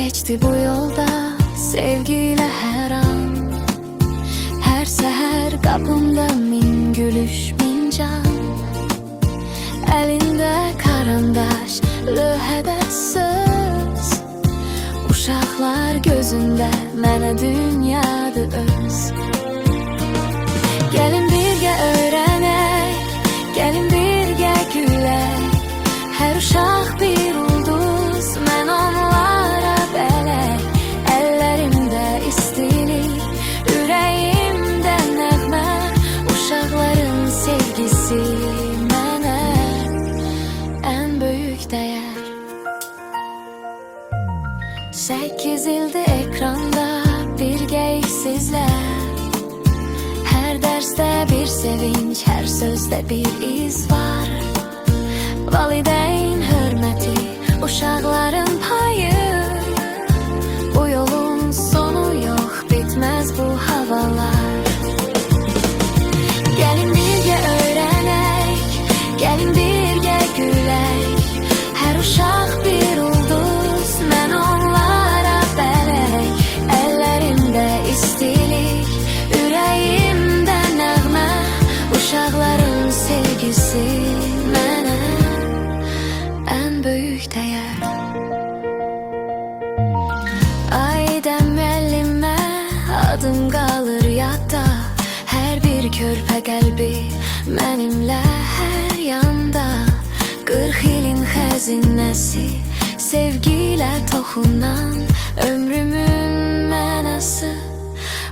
keçdi bu yolda sevgiyle her an. Her seher kapımda min gülüş, min can. Elinde karandaş, lövhədə söz. Uşaqlar gözündə mənə dünyadır öz. Gəlin birgə öyrənək, gəlin birgə gülək. Hər uşaq bir ulduz, mən onlara bələk. Əllərimdə istilik, ürəyimdə nəğmə. Uşaqların sevgisi mənə ən böyük dəyər. 8 ildir ekranda birgəyik sizlər. Hər dərsdə bir sevinç, hər sözdə bir iz var. Valideyn hörməti, uşaqların payı. Bu yolun sonu yox, bitməz bu havalar. Gəlin birgə öyrənək, gəlin birgə gülək. Hər uşaq bir ulduz, mən onlara bələk. Əllərimdə istilik, ürəyimdə nəğmə. Uşaqların sevgisi mənə ən böyük dəyər. Ayda müəllimə adım qalır yadda. Hər bir körpə qəlbi mənimlə hər yanda. 40 ilin xəzinəsi, sevgilə toxunan. Ömrümün mənası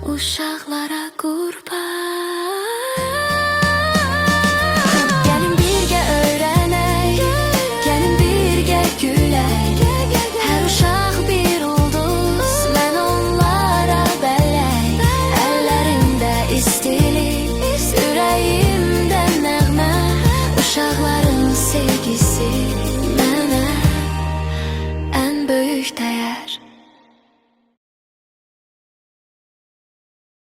uşaqlara qurban.